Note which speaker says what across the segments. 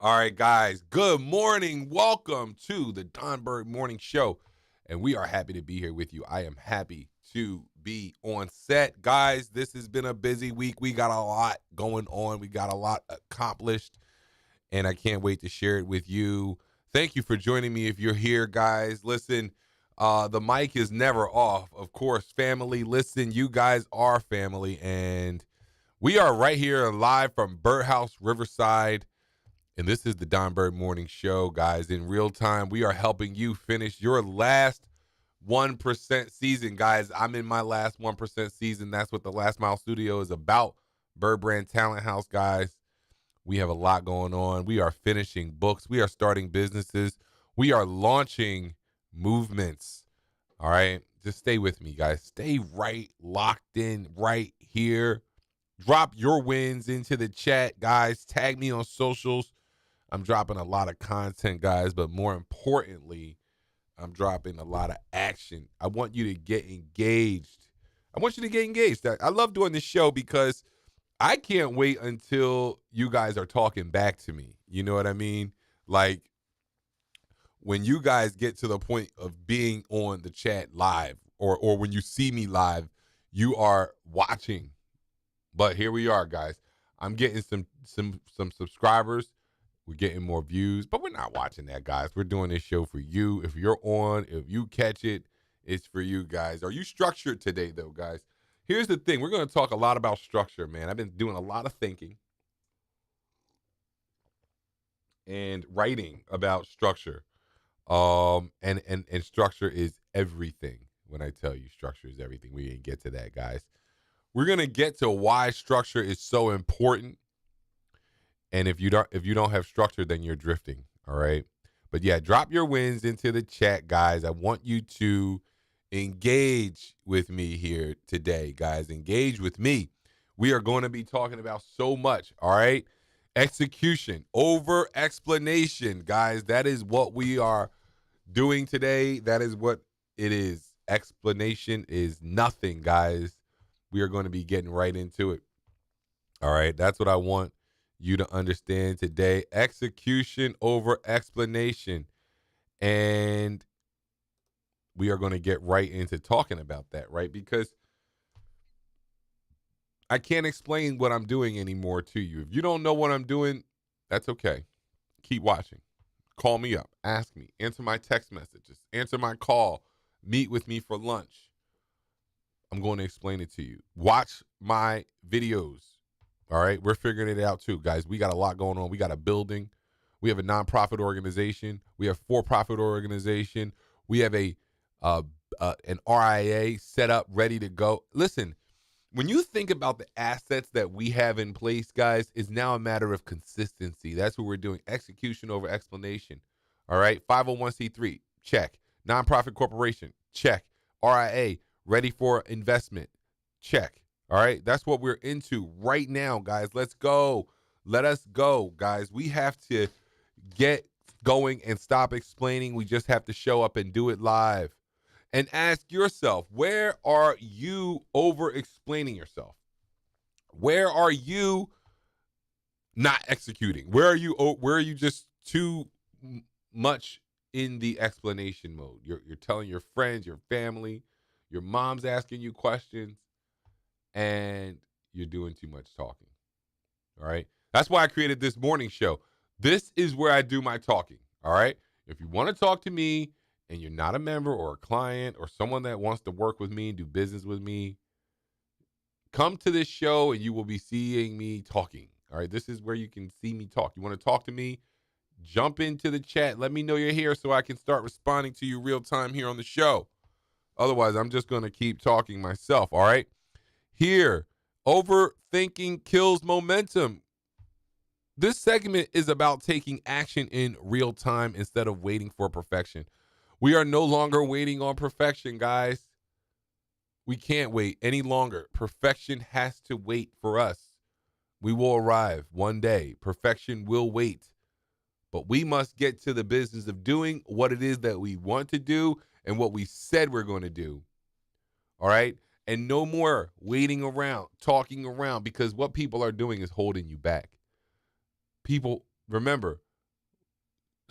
Speaker 1: All right, guys, good morning. Welcome to the Don Bird Morning Show. And we are happy to be here with you. I am happy to be on set. Guys, this has been a busy week. We got a lot going on, we got a lot accomplished, and I can't wait to share it with you. Thank you for joining me if you're here, guys. Listen, the mic is never off. Of course, family, listen, you guys are family, and we are right here live from Birdhouse Riverside. And this is the Don Bird Morning Show, guys. In real time, we are helping you finish your last 1% season, guys. I'm in my last 1% season. That's what the Last Mile Studio is about. BirdBrand Talent House, guys. We have a lot going on. We are finishing books. We are starting businesses. We are launching movements. All right. Just stay with me, guys. Stay right locked in right here. Drop your wins into the chat, guys. Tag me on socials. I'm dropping a lot of content, guys, but more importantly, I'm dropping a lot of action. I want you to get engaged. I love doing this show because I can't wait until you guys are talking back to me. You know what I mean? Like when you guys get to the point of being on the chat live or when you see me live, you are watching. But here we are, guys. I'm getting some subscribers. We're getting more views, but we're not watching that, guys. We're doing this show for you. If you're on, if you catch it, it's for you guys. Are you structured today, though, guys? Here's the thing. We're going to talk a lot about structure, man. I've been doing a lot of thinking and writing about structure. And structure is everything. When I tell you structure is everything, we didn't get to that, guys. We're going to get to why structure is so important. And if you don't have structure, then you're drifting. All right. But yeah, drop your wins into the chat, guys. I want you to engage with me here today, guys. Engage with me. We are going to be talking about so much. All right. Execution over explanation, guys. That is what we are doing today. That is what it is. Explanation is nothing, guys. We are going to be getting right into it. All right. That's what I want you to understand today. Execution over explanation. And we are going to get right into talking about that, right? Because I can't explain what I'm doing anymore to you. If you don't know what I'm doing, that's okay. Keep watching. Call me up. Ask me. Answer my text messages. Answer my call. Meet with me for lunch. I'm going to explain it to you. Watch my videos. All right, we're figuring it out too, guys. We got a lot going on. We got a building. We have a nonprofit organization. We have for-profit organization. We have an RIA set up, ready to go. Listen, when you think about the assets that we have in place, guys, it's now a matter of consistency. That's what we're doing. Execution over explanation. All right, 501c3, check. Nonprofit corporation, check. RIA, ready for investment, check. All right, that's what we're into right now, guys. Let's go. Let us go, guys. We have to get going and stop explaining. We just have to show up and do it live. And ask yourself, where are you over-explaining yourself? Where are you not executing? Where are you just too much in the explanation mode? You're telling your friends, your family, your mom's asking you questions, and you're doing too much talking. All right. That's why I created this morning show. This is where I do my talking. All right. If you want to talk to me and you're not a member or a client or someone that wants to work with me and do business with me, come to this show and you will be seeing me talking. All right. This is where you can see me talk. You want to talk to me? Jump into the chat. Let me know you're here so I can start responding to you real time here on the show. Otherwise, I'm just going to keep talking myself. All right. Here, overthinking kills momentum. This segment is about taking action in real time instead of waiting for perfection. We are no longer waiting on perfection, guys. We can't wait any longer. Perfection has to wait for us. We will arrive one day. Perfection will wait. But we must get to the business of doing what it is that we want to do and what we said we're going to do. All right? And no more waiting around, talking around, because what people are doing is holding you back. People, remember,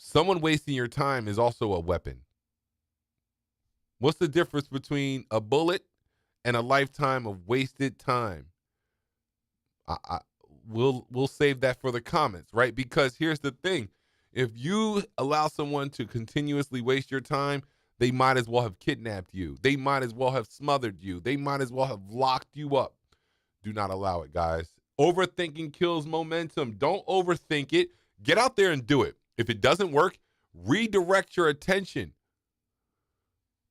Speaker 1: someone wasting your time is also a weapon. What's the difference between a bullet and a lifetime of wasted time? We'll save that for the comments, right? Because here's the thing. If you allow someone to continuously waste your time, they might as well have kidnapped you. They might as well have smothered you. They might as well have locked you up. Do not allow it, guys. Overthinking kills momentum. Don't overthink it. Get out there and do it. If it doesn't work, redirect your attention.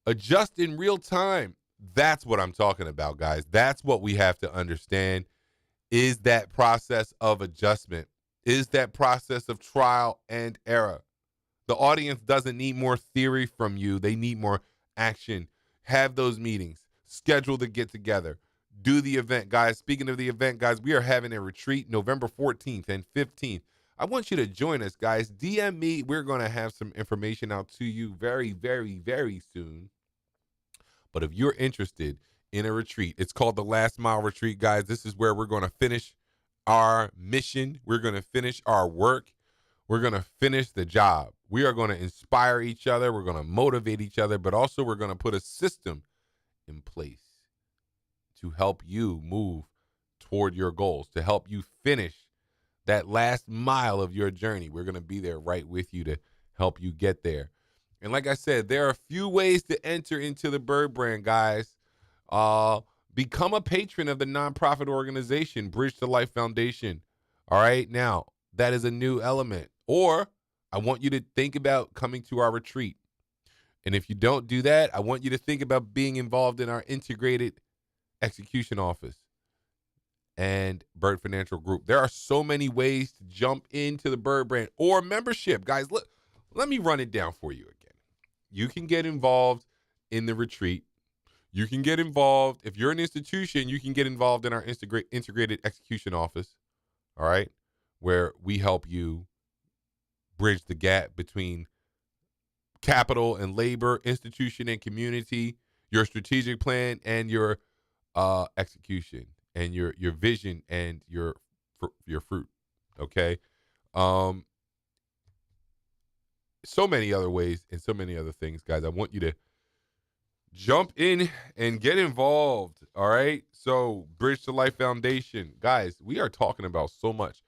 Speaker 1: Adjust in real time. That's what I'm talking about, guys. That's what we have to understand, is that process of adjustment, is that process of trial and error. The audience doesn't need more theory from you. They need more action. Have those meetings. Schedule the get-together. Do the event, guys. Speaking of the event, guys, we are having a retreat November 14th and 15th. I want you to join us, guys. DM me. We're going to have some information out to you very, very, very soon. But if you're interested in a retreat, it's called the Last Mile Retreat, guys. This is where we're going to finish our mission. We're going to finish our work. We're going to finish the job. We are going to inspire each other. We're going to motivate each other, but also we're going to put a system in place to help you move toward your goals, to help you finish that last mile of your journey. We're going to be there right with you to help you get there. And like I said, there are a few ways to enter into the Bird Brand, guys. Become a patron of the nonprofit organization, Bridge to Life Foundation. All right. Now, that is a new element. Or I want you to think about coming to our retreat. And if you don't do that, I want you to think about being involved in our integrated execution office and Bird Financial Group. There are so many ways to jump into the Bird Brand or membership. Guys, look, let me run it down for you again. You can get involved in the retreat. You can get involved. If you're an institution, you can get involved in our integrated execution office, all right, where we help you bridge the gap between capital and labor, institution and community, your strategic plan and your execution, and your vision and your fruit, okay? So many other ways and so many other things, guys. I want you to jump in and get involved, all right? So Bridge to Life Foundation, guys, we are talking about so much.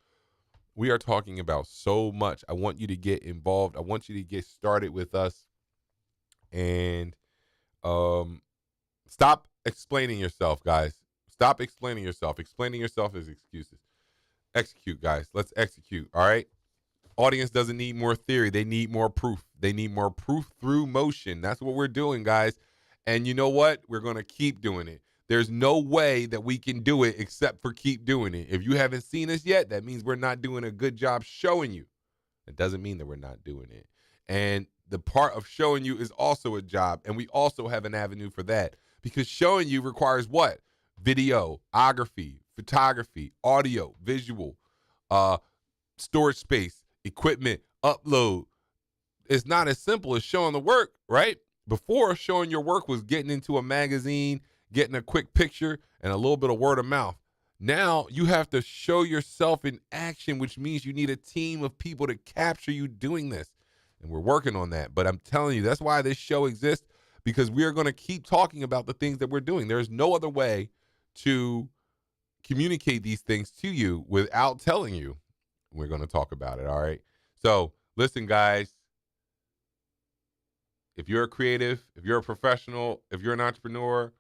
Speaker 1: We are talking about so much. I want you to get involved. I want you to get started with us. And stop explaining yourself, guys. Stop explaining yourself. Explaining yourself is excuses. Execute, guys. Let's execute, all right? Audience doesn't need more theory. They need more proof. They need more proof through motion. That's what we're doing, guys. And you know what? We're going to keep doing it. There's no way that we can do it except for keep doing it. If you haven't seen us yet, that means we're not doing a good job showing you. It doesn't mean that we're not doing it. And the part of showing you is also a job. And we also have an avenue for that, because showing you requires what? Videography, photography, audio, visual, storage space, equipment, upload. It's not as simple as showing the work, right? Before, showing your work was getting into a magazine, getting a quick picture, and a little bit of word of mouth. Now you have to show yourself in action, which means you need a team of people to capture you doing this. And we're working on that. But I'm telling you, that's why this show exists, because we are going to keep talking about the things that we're doing. There's no other way to communicate these things to you without telling you. We're going to talk about it, all right? So listen, guys. If you're a creative, if you're a professional, if you're an entrepreneur,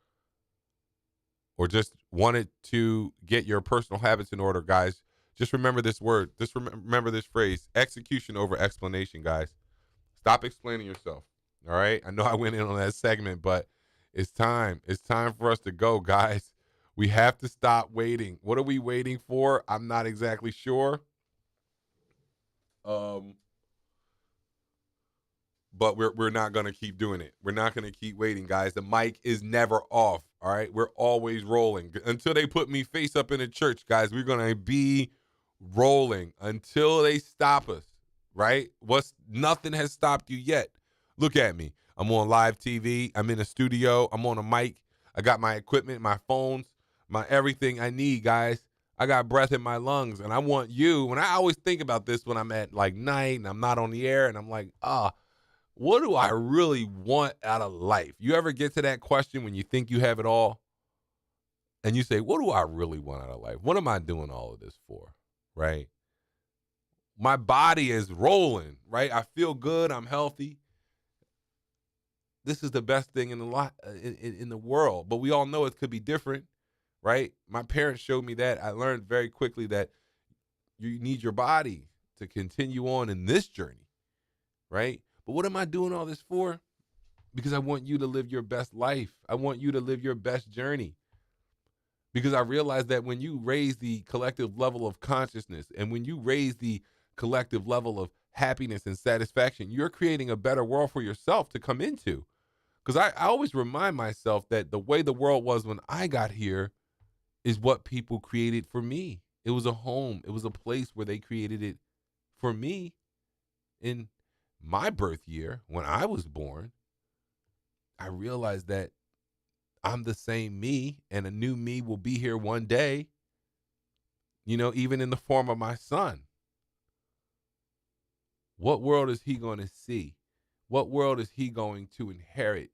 Speaker 1: or just wanted to get your personal habits in order, guys, just remember this word. Just remember this phrase: execution over explanation, guys. Stop explaining yourself, all right? I know I went in on that segment, but it's time. It's time for us to go, guys. We have to stop waiting. What are we waiting for? I'm not exactly sure. But we're not going to keep doing it. We're not going to keep waiting, guys. The mic is never off, all right? We're always rolling. Until they put me face up in a church, guys, we're going to be rolling until they stop us, right? Nothing has stopped you yet. Look at me. I'm on live TV. I'm in a studio. I'm on a mic. I got my equipment, my phones, my everything I need, guys. I got breath in my lungs, and I want you. And I always think about this when I'm at like night and I'm not on the air, and I'm like, what do I really want out of life? You ever get to that question when you think you have it all, and you say, what do I really want out of life? What am I doing all of this for? Right? My body is rolling, right? I feel good. I'm healthy. This is the best thing in the world, but we all know it could be different, right? My parents showed me that. I learned very quickly that you need your body to continue on in this journey, right? But what am I doing all this for? Because I want you to live your best life. I want you to live your best journey. Because I realize that when you raise the collective level of consciousness and when you raise the collective level of happiness and satisfaction, you're creating a better world for yourself to come into. Because I always remind myself that the way the world was when I got here is what people created for me. It was a home. It was a place where they created it for me in my birth year when I was born. I realized that I'm the same me, and a new me will be here one day, even in the form of my son. What world is he going to see? What world is he going to inherit?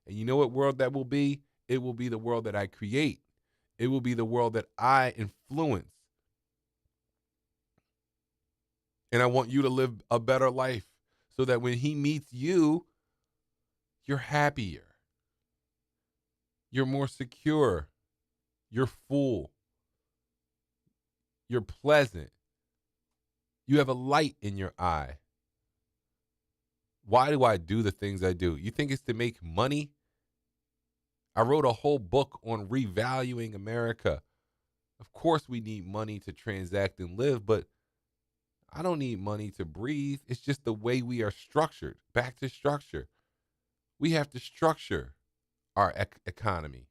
Speaker 1: And you know what world that will be? It will be the world that I create. It will be the world that I influence. And I want you to live a better life so that when he meets you, you're happier. You're more secure. You're full. You're pleasant. You have a light in your eye. Why do I do the things I do? You think it's to make money? I wrote a whole book on revaluing America. Of course, we need money to transact and live, but I don't need money to breathe. It's just the way we are structured. Back to structure. We have to structure our economy.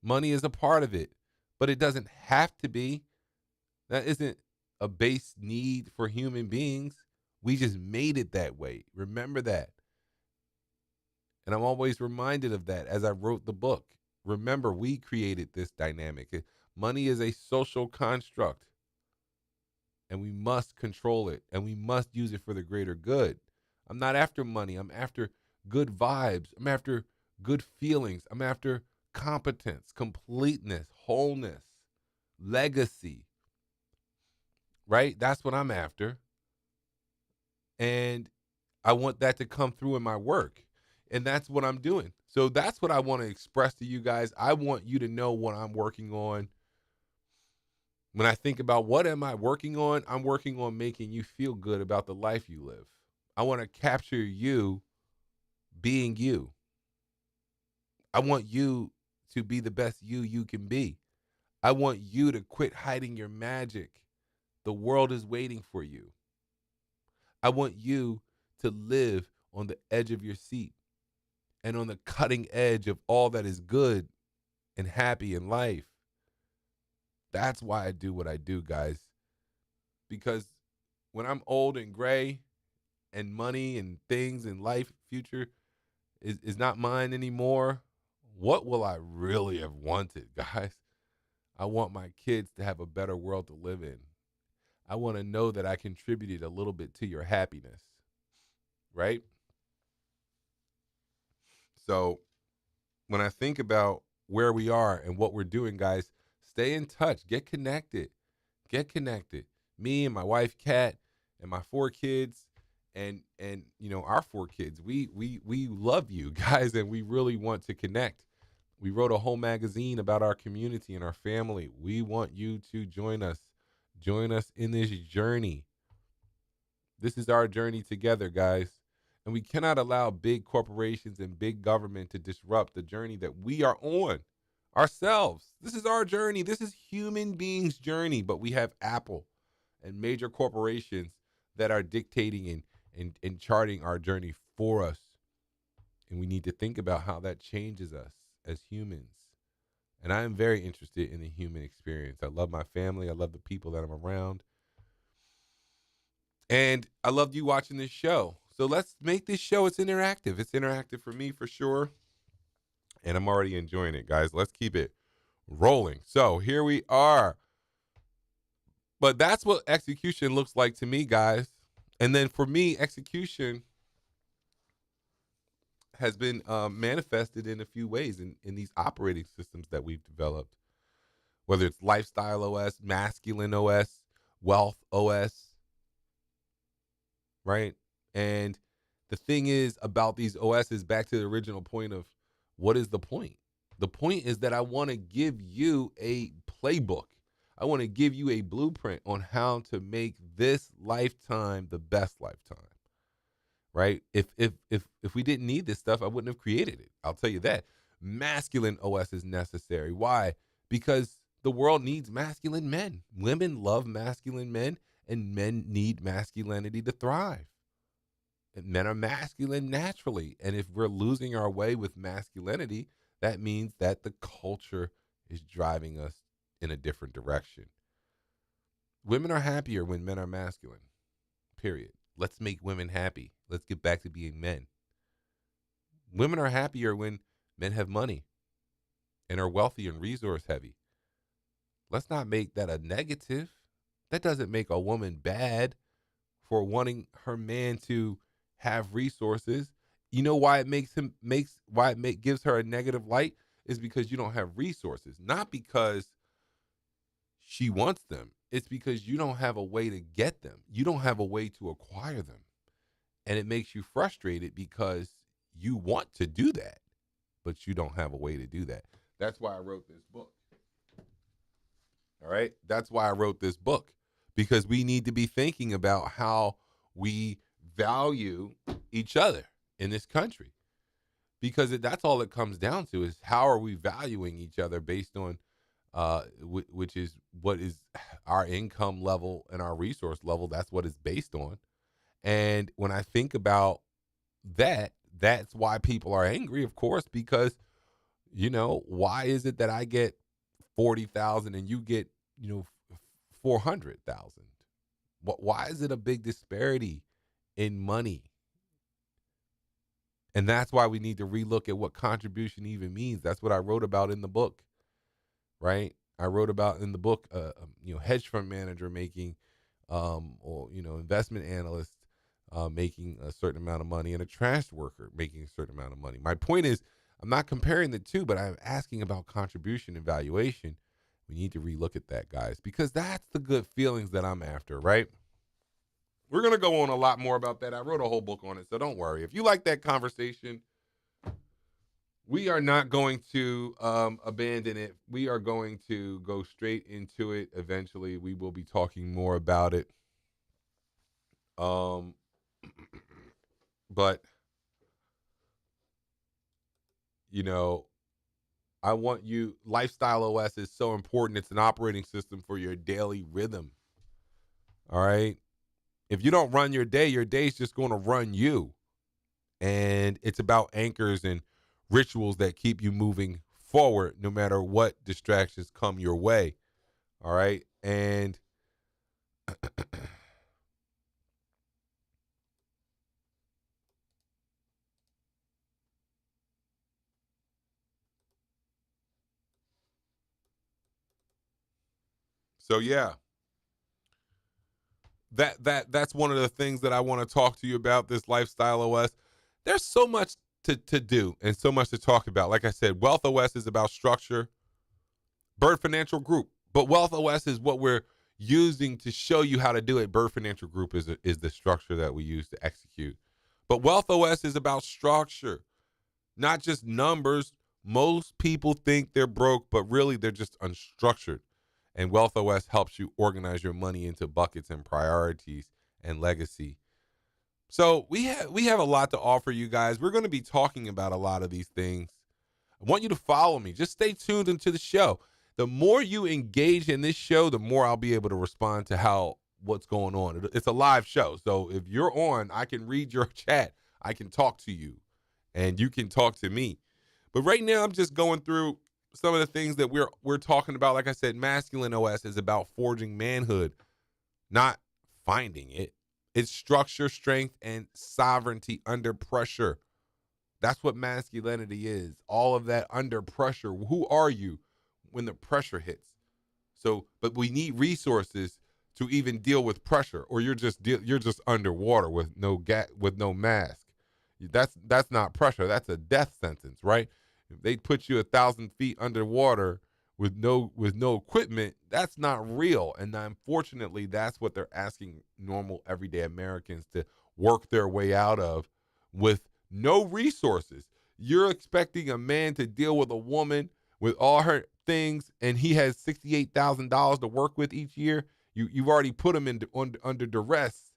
Speaker 1: Money is a part of it, but it doesn't have to be. That isn't a base need for human beings. We just made it that way. Remember that. And I'm always reminded of that as I wrote the book. Remember, we created this dynamic. Money is a social construct, and we must control it, and we must use it for the greater good. I'm not after money. I'm after good vibes. I'm after good feelings. I'm after competence, completeness, wholeness, legacy, right? That's what I'm after. And I want that to come through in my work. And that's what I'm doing. So that's what I want to express to you guys. I want you to know what I'm working on. When I think about what am I working on, I'm working on making you feel good about the life you live. I want to capture you being you. I want you to be the best you can be. I want you to quit hiding your magic. The world is waiting for you. I want you to live on the edge of your seat and on the cutting edge of all that is good and happy in life. That's why I do what I do, guys. Because when I'm old and gray and money and things in life, future is not mine anymore, what will I really have wanted, guys? I want my kids to have a better world to live in. I want to know that I contributed a little bit to your happiness, right? So when I think about where we are and what we're doing, guys, stay in touch. Get connected. Get connected. Me and my wife, Kat, and my 4 kids, and our 4 kids. We love you guys, and we really want to connect. We wrote a whole magazine about our community and our family. We want you to join us. Join us in this journey. This is our journey together, guys. And we cannot allow big corporations and big government to disrupt the journey that we are on ourselves. This is our journey. This is human beings' journey. But we have Apple and major corporations that are dictating and charting our journey for us. And we need to think about how that changes us as humans. And I am very interested in the human experience. I love my family. I love the people that I'm around. And I love you watching this show. So let's make this show, it's interactive. It's interactive for me for sure. And I'm already enjoying it, guys. Let's keep it rolling. So here we are. But that's what execution looks like to me, guys. And then for me, execution has been manifested in a few ways in these operating systems that we've developed, whether it's lifestyle OS, masculine OS, wealth OS, right? And the thing is about these OSs, back to the original point of what is the point? The point is that I want to give you a playbook. I want to give you a blueprint on how to make this lifetime the best lifetime. Right? If we didn't need this stuff, I wouldn't have created it. I'll tell you that. Masculine OS is necessary. Why? Because the world needs masculine men. Women love masculine men, and men need masculinity to thrive. And men are masculine naturally. And if we're losing our way with masculinity, that means that the culture is driving us in a different direction. Women are happier when men are masculine, period. Let's make women happy. Let's get back to being men. Women are happier when men have money and are wealthy and resource heavy. Let's not make that a negative. That doesn't make a woman bad for wanting her man to have resources. You know why it gives her a negative light is because you don't have resources, not because she wants them. It's because you don't have a way to get them. You don't have a way to acquire them. And it makes you frustrated because you want to do that, but you don't have a way to do that. That's why I wrote this book. All right? That's why I wrote this book, because we need to be thinking about how we value each other in this country. Because that's all it comes down to, is how are we valuing each other based on which is what is our income level and our resource level. That's what it's based on. And when I think about that, that's why people are angry, of course, because, why is it that I get 40,000 and you get, 400,000? Why is it a big disparity in money? And that's why we need to relook at what contribution even means. That's what I wrote about in the book. Right? I wrote about in the book, hedge fund manager making, or investment analyst making a certain amount of money, and a trash worker making a certain amount of money. My point is, I'm not comparing the two, but I'm asking about contribution and valuation. We need to relook at that, guys, because that's the good feelings that I'm after, right? We're going to go on a lot more about that. I wrote a whole book on it, so don't worry. If you like that conversation, we are not going to abandon it. We are going to go straight into it. Eventually, we will be talking more about it. But, I want you, Lifestyle OS is so important. It's an operating system for your daily rhythm. All right? If you don't run your day's just going to run you. And it's about anchors and rituals that keep you moving forward no matter what distractions come your way. All right? And so yeah. That's one of the things that I want to talk to you about, this Lifestyle OS. There's so much to do and so much to talk about. Like I said, Wealth OS is about structure. Bird Financial Group. But Wealth OS is what we're using to show you how to do it. Bird Financial Group is the structure that we use to execute. But Wealth OS is about structure, not just numbers. Most people think they're broke, but really they're just unstructured. And Wealth OS helps you organize your money into buckets and priorities and legacy. So we have a lot to offer you guys. We're going to be talking about a lot of these things. I want you to follow me. Just stay tuned into the show. The more you engage in this show, the more I'll be able to respond to what's going on. It's a live show. So if you're on, I can read your chat. I can talk to you, and you can talk to me. But right now, I'm just going through some of the things that we're talking about. Like I said, Masculine OS is about forging manhood, not finding it. It's structure, strength, and sovereignty under pressure. That's what masculinity is. All of that under pressure. Who are you when the pressure hits? So, but we need resources to even deal with pressure, or you're just underwater with no mask. That's not pressure. That's a death sentence, right? If they put you 1,000 feet underwater with no equipment, that's not real. And unfortunately, that's what they're asking normal everyday Americans to work their way out of with no resources. You're expecting a man to deal with a woman with all her things, and he has $68,000 to work with each year. You've already put him under duress.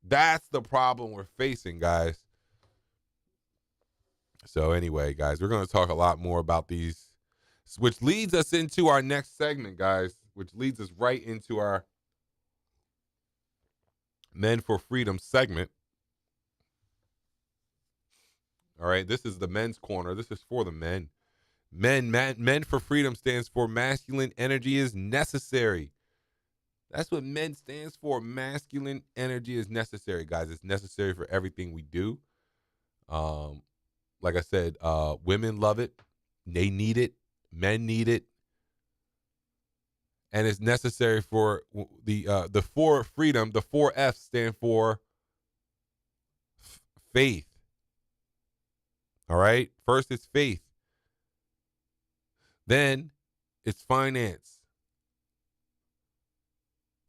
Speaker 1: That's the problem we're facing, guys. So anyway, guys, we're going to talk a lot more about these, which leads us into our next segment, guys, which leads us right into our Men for Freedom segment. All right, this is the men's corner. This is for the men. Men for Freedom stands for masculine energy is necessary. That's what men stands for. Masculine energy is necessary, guys. It's necessary for everything we do. Like I said, women love it. They need it. Men need it. And it's necessary for the for freedom. The 4 F's stand for faith. All right. First, it's faith. Then it's finance,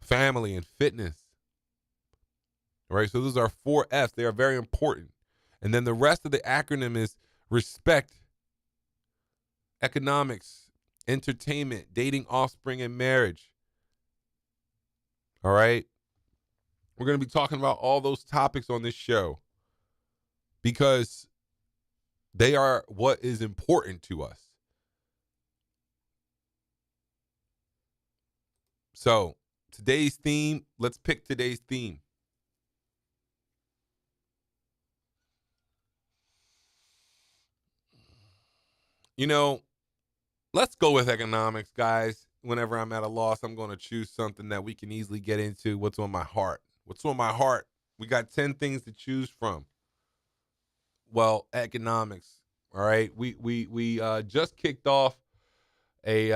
Speaker 1: family, and fitness. All right. So those are 4 F's. They are very important. And then the rest of the acronym is respect, economics, entertainment, dating, offspring, and marriage. All right. We're going to be talking about all those topics on this show because they are what is important to us. So today's theme, let's pick today's theme. You know, let's go with economics, guys. Whenever I'm at a loss, I'm going to choose something that we can easily get into. What's on my heart? What's on my heart? We got 10 things to choose from. Well, economics. All right. We just kicked off a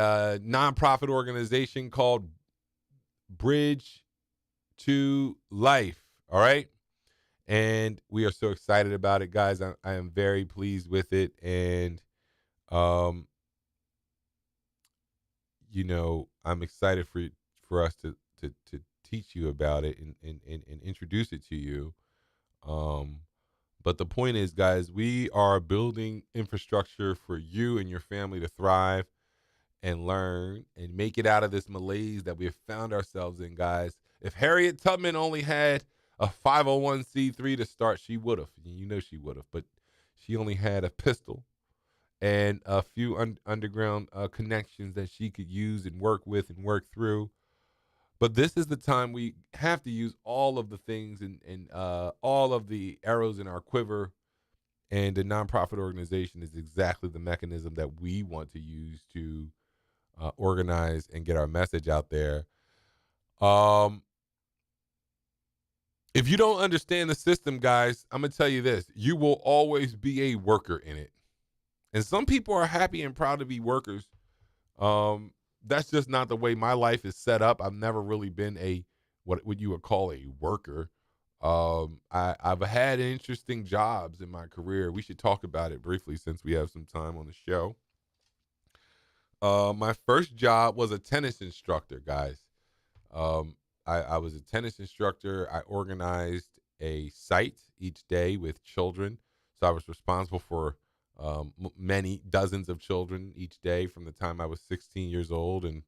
Speaker 1: nonprofit organization called Bridge to Life. All right. And we are so excited about it, guys. I am very pleased with it. And, you know, I'm excited for us to teach you about it and introduce it to you. But the point is, guys, we are building infrastructure for you and your family to thrive and learn and make it out of this malaise that we have found ourselves in, guys. If Harriet Tubman only had a 501c3 to start, she would have. You know she would have. But she only had a pistol and a few underground connections that she could use and work with and work through. But this is the time we have to use all of the things and all of the arrows in our quiver. And the nonprofit organization is exactly the mechanism that we want to use to organize and get our message out there. If you don't understand the system, guys, I'm going to tell you this. You will always be a worker in it. And some people are happy and proud to be workers. That's just not the way my life is set up. I've never really been what you would call a worker. I've had interesting jobs in my career. We should talk about it briefly since we have some time on the show. My first job was a tennis instructor, guys. I was a tennis instructor. I organized a site each day with children. So I was responsible for many dozens of children each day from the time I was 16 years old and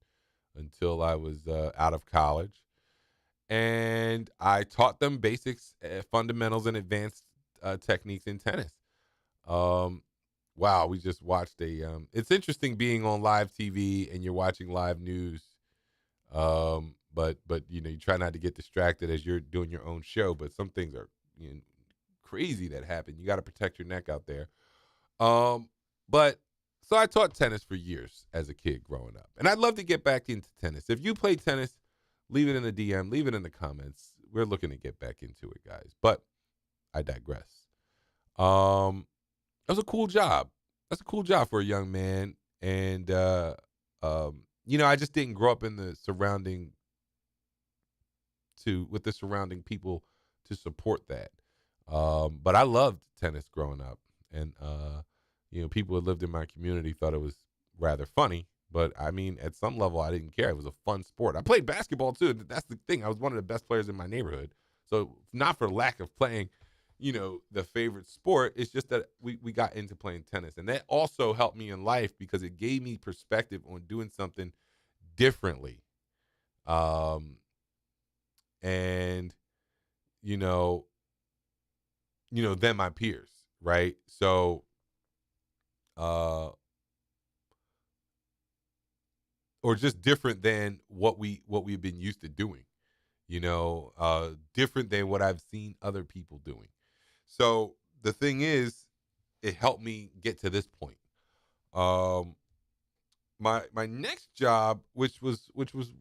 Speaker 1: until I was out of college. And I taught them basics, fundamentals, and advanced techniques in tennis. Wow, we just watched it's interesting being on live TV and you're watching live news. But you know, you try not to get distracted as you're doing your own show, but some things are crazy that happen. You got to protect your neck out there. But so I taught tennis for years as a kid growing up, and I'd love to get back into tennis. If you play tennis, leave it in the DM, leave it in the comments. We're looking to get back into it, guys, but I digress. That was a cool job. That's a cool job for a young man. And, I just didn't grow up in the surrounding to with the surrounding people to support that. But I loved tennis growing up, and people who lived in my community thought it was rather funny. But I mean, at some level, I didn't care. It was a fun sport. I played basketball too. That's the thing. I was one of the best players in my neighborhood. So not for lack of playing, the favorite sport. It's just that we got into playing tennis, and that also helped me in life because it gave me perspective on doing something differently. And than my peers, right? So, or just different than what we've been used to doing, different than what I've seen other people doing. So the thing is, it helped me get to this point. My next job, which was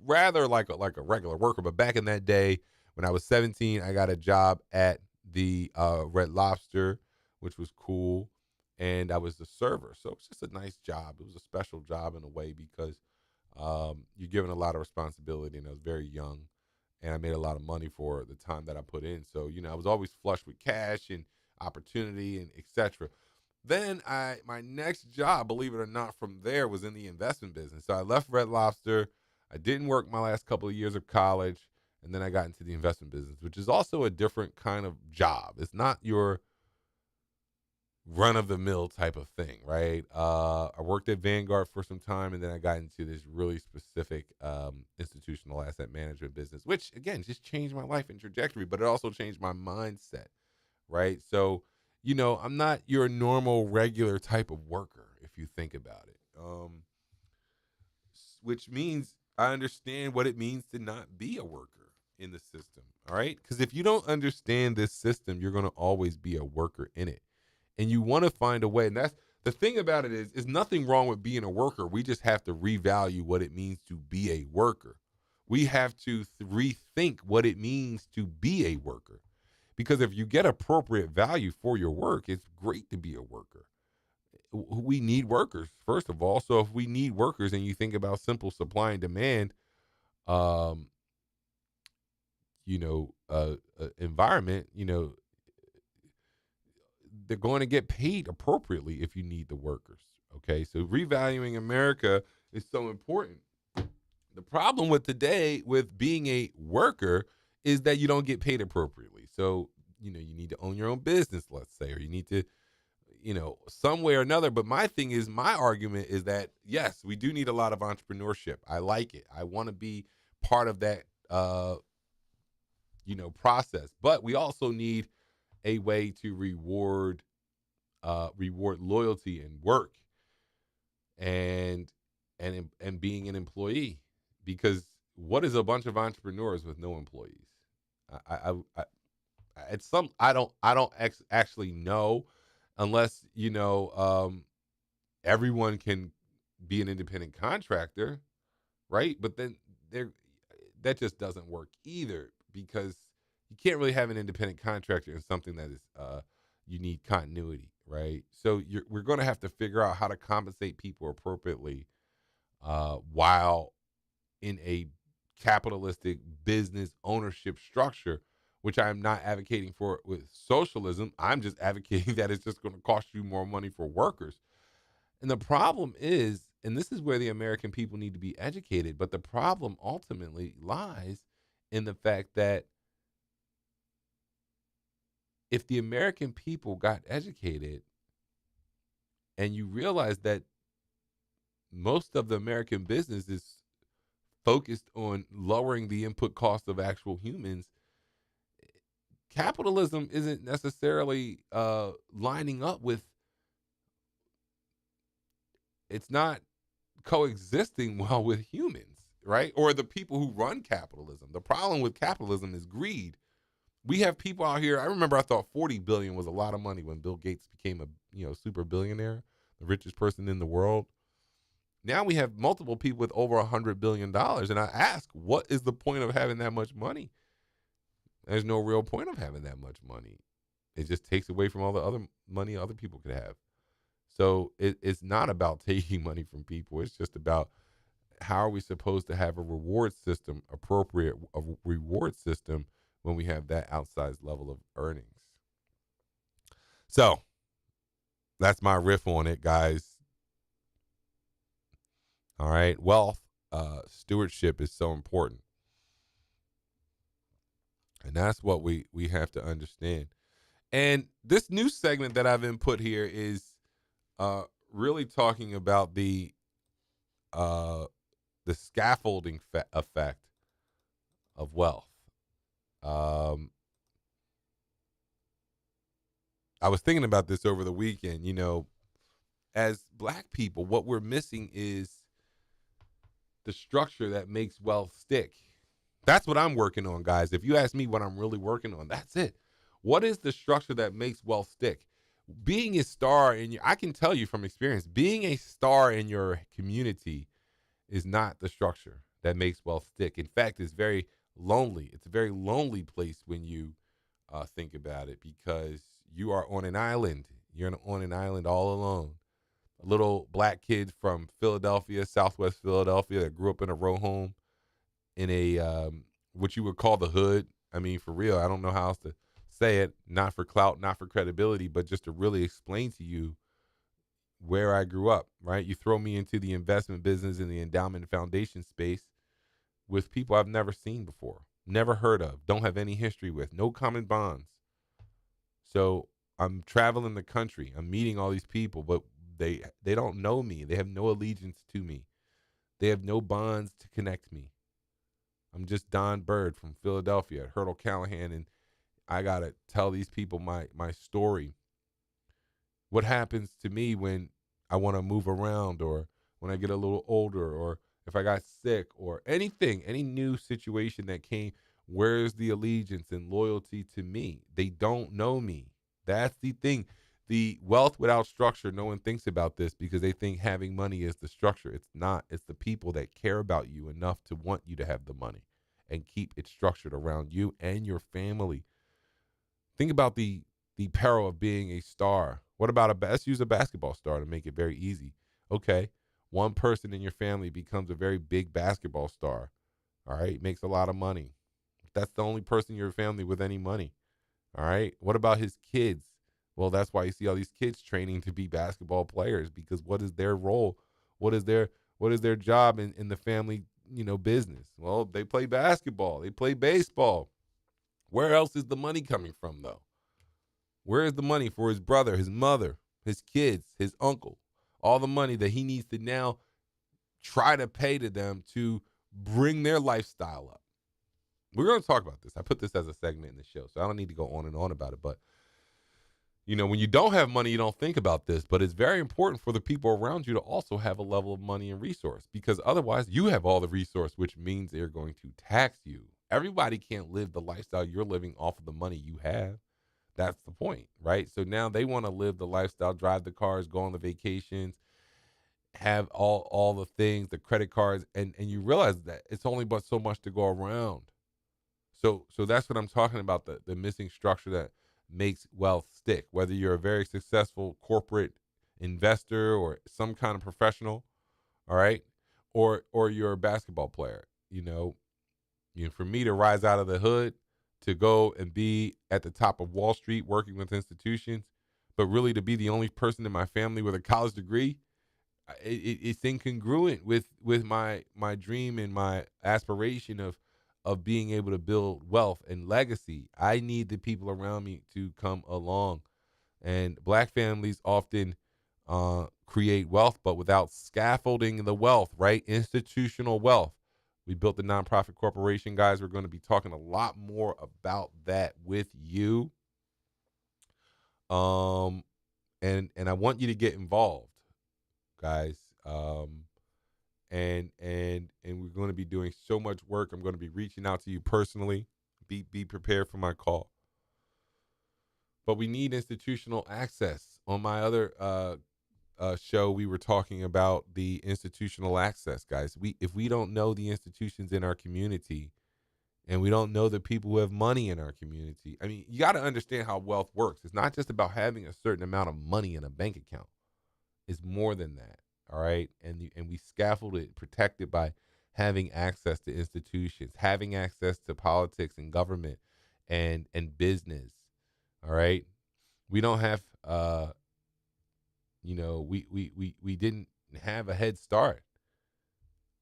Speaker 1: rather like a regular worker, but back in that day when I was 17, I got a job at the Red Lobster, which was cool, and I was the server. So it's just a nice job. It was a special job in a way because you're given a lot of responsibility, and I was very young, and I made a lot of money for the time that I put in. So I was always flush with cash and opportunity and etc. Then my next job, believe it or not, from there was in the investment business. So I left Red Lobster. I didn't work my last couple of years of college, and then I got into the investment business, which is also a different kind of job. It's not your run-of-the-mill type of thing, right? I worked at Vanguard for some time, and then I got into this really specific institutional asset management business, which, again, just changed my life and trajectory, but it also changed my mindset, right? So, I'm not your normal, regular type of worker, if you think about it, which means I understand what it means to not be a worker in the system, all right? Because if you don't understand this system, you're going to always be a worker in it. And you want to find a way. And that's the thing about it is nothing wrong with being a worker. We just have to revalue what it means to be a worker. We have to rethink what it means to be a worker. Because if you get appropriate value for your work, it's great to be a worker. We need workers, first of all. So if we need workers and you think about simple supply and demand, environment, they're going to get paid appropriately if you need the workers. Okay, so revaluing America is so important. The problem with today with being a worker is that you don't get paid appropriately. So, you need to own your own business, let's say, or you need to, some way or another. But my argument is that, yes, we do need a lot of entrepreneurship. I like it. I want to be part of that, process. But we also need a way to reward loyalty and work and being an employee, because what is a bunch of entrepreneurs with no employees? I don't actually know, unless everyone can be an independent contractor, right? But then that just doesn't work either, because you can't really have an independent contractor in something that is you need continuity, right? So we're going to have to figure out how to compensate people appropriately while in a capitalistic business ownership structure, which I'm not advocating for with socialism. I'm just advocating that it's just going to cost you more money for workers. And the problem is, and this is where the American people need to be educated, but the problem ultimately lies in the fact that if the American people got educated and you realize that most of the American business is focused on lowering the input cost of actual humans, capitalism isn't necessarily lining up with, it's not coexisting well with humans, right? Or the people who run capitalism. The problem with capitalism is greed. We have people out here. I remember I thought 40 billion was a lot of money when Bill Gates became a super billionaire, the richest person in the world. Now we have multiple people with over $100 billion. And I ask, what is the point of having that much money? There's no real point of having that much money. It just takes away from all the other money other people could have. So it's not about taking money from people. It's just about how are we supposed to have a reward system, appropriate a reward system when we have that outsized level of earnings? So that's my riff on it, guys. All right. Wealth stewardship is so important. And that's what we have to understand. And this new segment that I've input here is really talking about the scaffolding effect of wealth. I was thinking about this over the weekend. You know, as Black people, what we're missing is the structure that makes wealth stick. That's what I'm working on, guys. If you ask me what I'm really working on, that's it. What is the structure that makes wealth stick? Being a star I can tell you from experience, being a star in your community is not the structure that makes wealth stick. In fact, it's very lonely. It's a very lonely place when you think about it, because you are on an island. You're on an island all alone. A little Black kid from Philadelphia, Southwest Philadelphia, that grew up in a row home in a what you would call the hood. I mean, for real, I don't know how else to say it. Not for clout, not for credibility, but just to really explain to you where I grew up, right? You throw me into the investment business and the endowment and foundation space with people I've never seen before, never heard of, don't have any history with, no common bonds. So I'm traveling the country. I'm meeting all these people, but they don't know me. They have no allegiance to me. They have no bonds to connect me. I'm just Don Bird from Philadelphia, Hurdle Callahan, and I got to tell these people my story. What happens to me when I want to move around, or when I get a little older, or if I got sick, or anything, any new situation that came, where's the allegiance and loyalty to me? They don't know me. That's the thing. The wealth without structure, no one thinks about this because they think having money is the structure. It's not. It's the people that care about you enough to want you to have the money and keep it structured around you and your family. Think about the peril of being a star. What about let's use a basketball star to make it very easy. Okay, one person in your family becomes a very big basketball star. All right, makes a lot of money. That's the only person in your family with any money. All right, what about his kids? Well, that's why you see all these kids training to be basketball players, because what is their role? What is their job in the family, business? Well, they play basketball, they play baseball. Where else is the money coming from, though? Where is the money for his brother, his mother, his kids, his uncle? All the money that he needs to now try to pay to them to bring their lifestyle up. We're going to talk about this. I put this as a segment in the show, so I don't need to go on and on about it. But, when you don't have money, you don't think about this. But it's very important for the people around you to also have a level of money and resource, because otherwise you have all the resource, which means they're going to tax you. Everybody can't live the lifestyle you're living off of the money you have. That's the point, right? So now they want to live the lifestyle, drive the cars, go on the vacations, have all the things, the credit cards, and you realize that it's only but so much to go around. So that's what I'm talking about, the missing structure that makes wealth stick. Whether you're a very successful corporate investor or some kind of professional, all right, or you're a basketball player, for me to rise out of the hood, to go and be at the top of Wall Street working with institutions, but really to be the only person in my family with a college degree, it's incongruent with my dream and my aspiration of being able to build wealth and legacy. I need the people around me to come along. And Black families often create wealth, but without scaffolding the wealth, right? Institutional wealth. We built the nonprofit corporation, guys. We're going to be talking a lot more about that with you. And I want you to get involved, guys. And we're going to be doing so much work. I'm going to be reaching out to you personally. Be prepared for my call. But we need institutional access. On my other show, we were talking about the institutional access, guys. If we don't know the institutions in our community, and we don't know the people who have money in our community, I mean, you got to understand how wealth works. It's not just about having a certain amount of money in a bank account. It's more than that. all right? And we scaffold it, protect it by having access to institutions, having access to politics and government and business, all right? We don't have we didn't have a head start,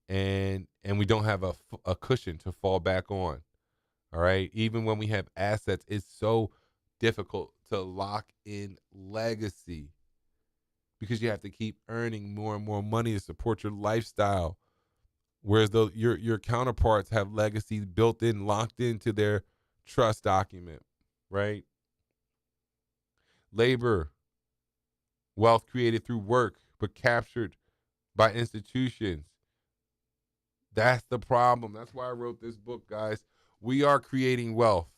Speaker 1: and we don't have a cushion to fall back on. All right. Even when we have assets, it's so difficult to lock in legacy because you have to keep earning more and more money to support your lifestyle. Whereas your counterparts have legacy built in, locked into their trust document, right? Labor, wealth created through work, but captured by institutions. That's the problem. That's why I wrote this book, guys. We are creating wealth.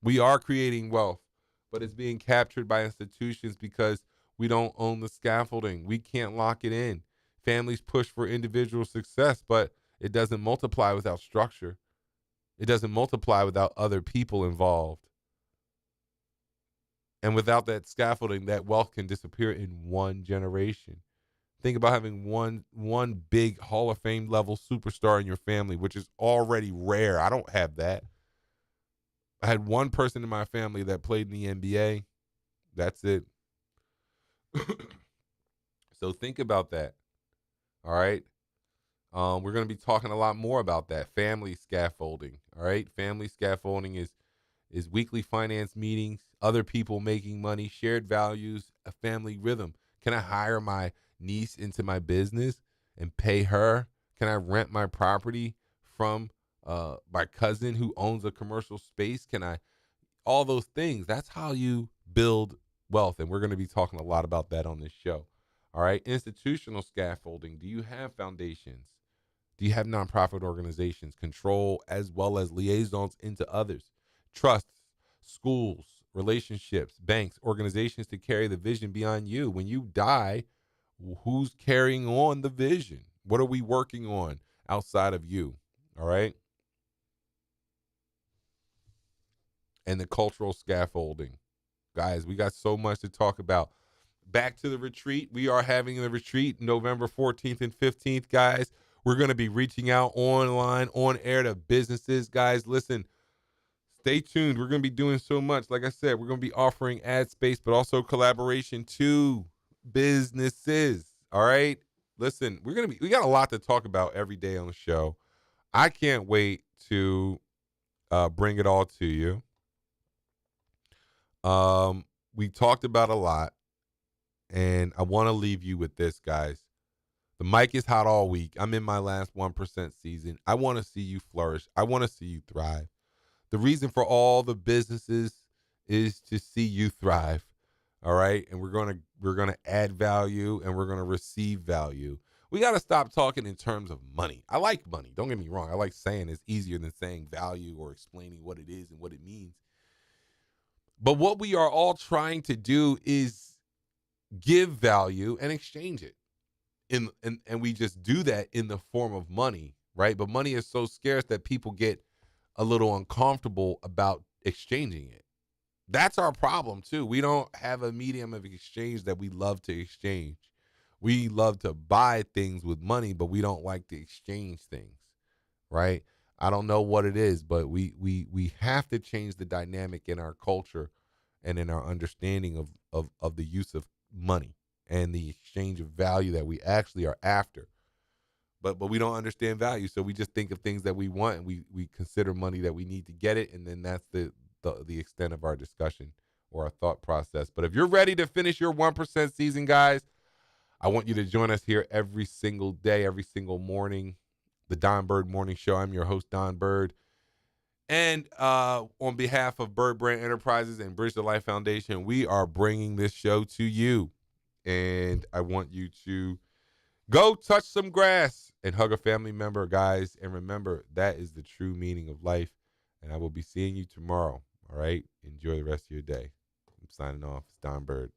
Speaker 1: We are creating wealth, but it's being captured by institutions because we don't own the scaffolding. We can't lock it in. Families push for individual success, but it doesn't multiply without structure. It doesn't multiply without other people involved. And without that scaffolding, that wealth can disappear in one generation. Think about having one big Hall of Fame level superstar in your family, which is already rare. I don't have that. I had one person in my family that played in the NBA. That's it. So think about that. All right. We're going to be talking a lot more about that. Family scaffolding. All right. Family scaffolding is weekly finance meetings, other people making money, shared values, a family rhythm. Can I hire my niece into my business and pay her? Can I rent my property from my cousin who owns a commercial space? Can I, all those things? That's how you build wealth. And we're going to be talking a lot about that on this show. All right. Institutional scaffolding. Do you have foundations? Do you have nonprofit organizations, control as well as liaisons into others, trusts, schools, relationships, banks, organizations to carry the vision beyond you? When you die, who's carrying on the vision? What are we working on outside of you? All right. And the cultural scaffolding. Guys, we got so much to talk about. Back to the retreat. We are having the retreat November 14th and 15th, guys. We're going to be reaching out online, on air to businesses. Guys, listen, stay tuned. We're going to be doing so much. Like I said, we're going to be offering ad space, but also collaboration to businesses. All right. Listen, we got a lot to talk about every day on the show. I can't wait to bring it all to you. We talked about a lot, and I want to leave you with this, guys. The mic is hot all week. I'm in my last 1% season. I want to see you flourish. I want to see you thrive. The reason for all the businesses is to see you thrive. All right? And we're going to add value and we're going to receive value. We got to stop talking in terms of money. I like money. Don't get me wrong. I like saying it's easier than saying value or explaining what it is and what it means. But what we are all trying to do is give value and exchange it. And we just do that in the form of money, right? But money is so scarce that people get a little uncomfortable about exchanging it. That's our problem too. We don't have a medium of exchange that we love to exchange. We love to buy things with money, but we don't like to exchange things, right? I don't know what it is, but we have to change the dynamic in our culture and in our understanding of the use of money and the exchange of value that we actually are after. But we don't understand value, so we just think of things that we want, and we consider money that we need to get it, and then that's the extent of our discussion or our thought process. But if you're ready to finish your 1% season, guys, I want you to join us here every single day, every single morning, the Don Bird Morning Show. I'm your host, Don Bird. And on behalf of BirdBrand Enterprises and Bridge to Life Foundation, we are bringing this show to you. And I want you to go touch some grass and hug a family member, guys. And remember, that is the true meaning of life. And I will be seeing you tomorrow. All right? Enjoy the rest of your day. I'm signing off. It's Don Bird.